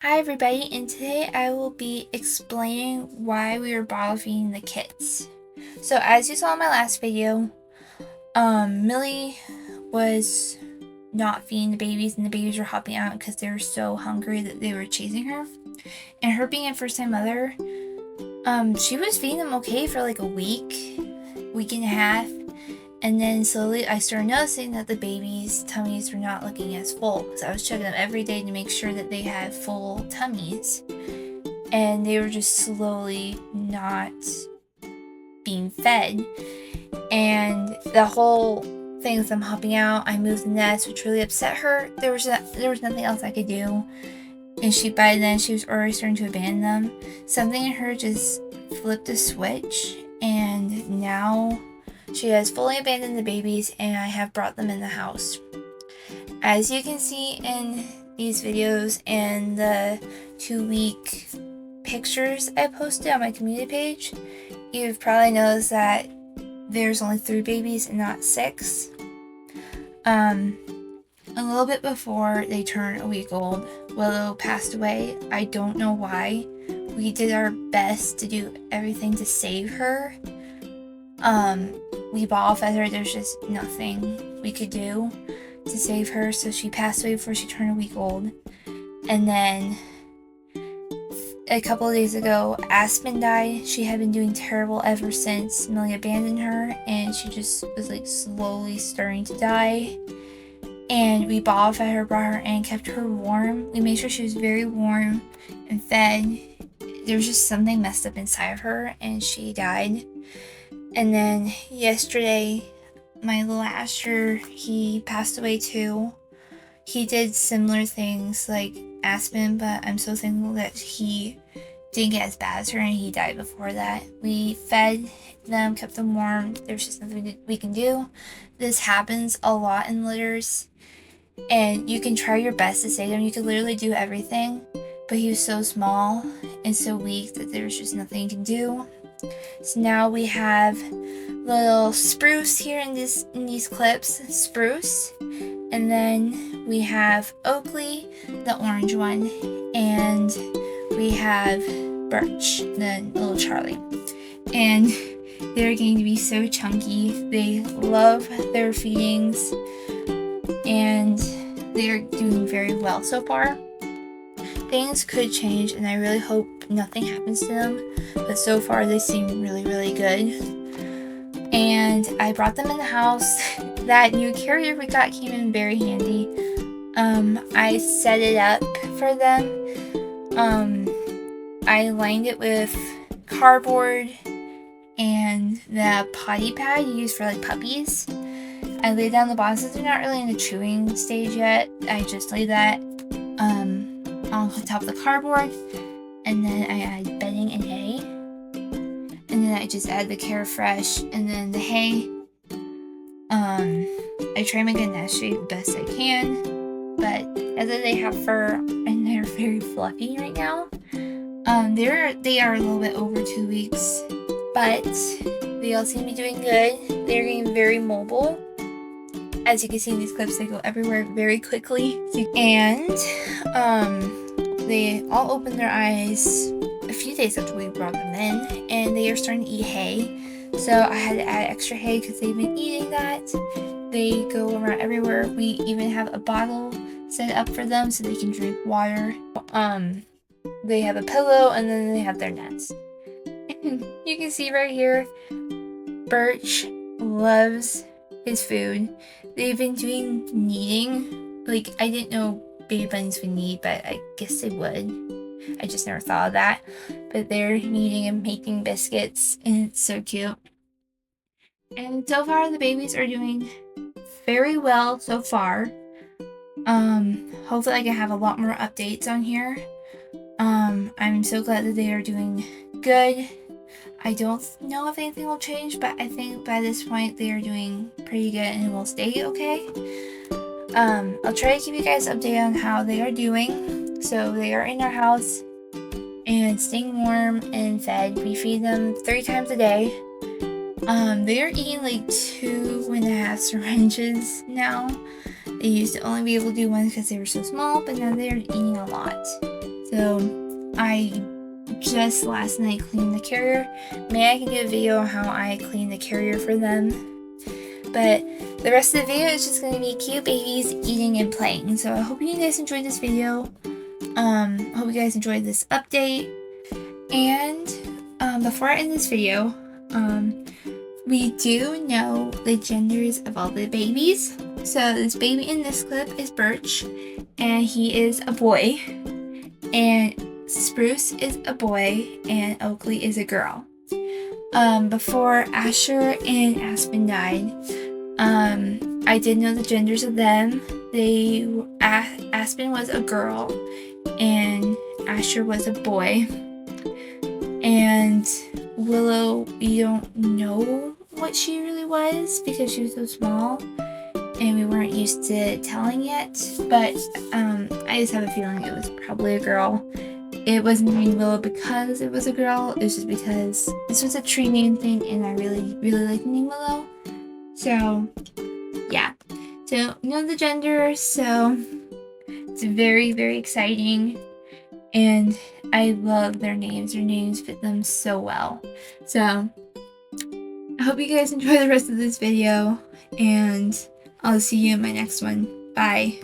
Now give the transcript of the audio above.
Hi everybody, and today I will be explaining why we were bottle feeding the kids. So as you saw in my last video, Millie was not feeding the babies, and the babies were hopping out because they were so hungry that they were chasing her. And her being a first-time mother, she was feeding them okay for like a week and a half, and then slowly I started noticing that the babies' tummies were not looking as full. So I was checking them every day to make sure that they had full tummies. And they were just slowly not being fed. And the whole thing with them hopping out, I moved the nest, which really upset her. There was nothing else I could do. And by then she was already starting to abandon them. Something in her just flipped a switch, and now she has fully abandoned the babies, and I have brought them in the house. As you can see in these videos and the 2-week pictures I posted on my community page, you've probably noticed that there's only 3 babies and not 6. A little bit before they turned a week old, Willow passed away. I don't know why. We did our best to do everything to save her. We bottle fed her. There's just nothing we could do to save her, so she passed away before she turned a week old. And then a couple of days ago, Aspen died. She had been doing terrible ever since Millie abandoned her, and she just was like slowly starting to die. And we bottle fed her, brought her in, kept her warm. We made sure she was very warm and fed. There was just something messed up inside of her, and she died. And then yesterday, my little Asher, he passed away too. He did similar things like Aspen, but I'm so thankful that he didn't get as bad as her, and he died before that. We fed them, kept them warm. There's just nothing we can do. This happens a lot in litters, and you can try your best to save them. You could literally do everything, but he was so small and so weak that there was just nothing you can do. So now we have little Spruce here in these clips, Spruce, and then we have Oakley, the orange one, and we have Birch, the little Charlie. And they're going to be so chunky. They love their feedings, and they're doing very well so far. Things could change, and I really hope nothing happens to them, but so far they seem really, really good. And I brought them in the house. That new carrier we got came in very handy. I set it up for them. I lined it with cardboard and the potty pad you use for like puppies. I laid down the bottom since they're not really in the chewing stage yet. I just laid that on top of the cardboard, and then I add bedding and hay, and then I just add the Carefresh and then the hay. I try to make a nest shape the best I can, but as they have fur and they're very fluffy right now. They are a little bit over 2 weeks, but they all seem to be doing good. They're getting very mobile. As you can see in these clips, they go everywhere very quickly. And they all opened their eyes a few days after we brought them in, and they are starting to eat hay. So I had to add extra hay because they've been eating that. They go around everywhere. We even have a bottle set up for them so they can drink water. They have a pillow, and then they have their nets. And you can see right here, Birch loves his food. They've been doing kneading. Like, I didn't know baby bunnies would knead, but I guess they would. I just never thought of that. But they're kneading and making biscuits, and it's so cute. And so far, the babies are doing very well so far. Hopefully I can have a lot more updates on here. I'm so glad that they are doing good. I don't know if anything will change, but I think by this point they are doing pretty good and will stay okay. I'll try to keep you guys updated on how they are doing. So they are in our house and staying warm and fed. We feed them 3 times a day. They are eating like 2.5 syringes now. They used to only be able to do one because they were so small, but now they are eating a lot. So I just last night cleaned the carrier. Maybe I can do a video on how I clean the carrier for them. But the rest of the video is just going to be cute babies eating and playing. So I hope you guys enjoyed this video. Hope you guys enjoyed this update. And before I end this video, we do know the genders of all the babies. So this baby in this clip is Birch, and he is a boy. And Spruce is a boy, and Oakley is a girl. Before Asher and Aspen died, I did know the genders of them. Aspen was a girl, and Asher was a boy. And Willow, we don't know what she really was because she was so small, and we weren't used to telling yet. But I just have a feeling it was probably a girl. It wasn't named Willow because it was a girl. It was just because this was a tree name thing, and I really like the name Willow. So, yeah. So, you know the gender, so it's very, very exciting. And I love their names. Their names fit them so well. So, I hope you guys enjoy the rest of this video, and I'll see you in my next one. Bye.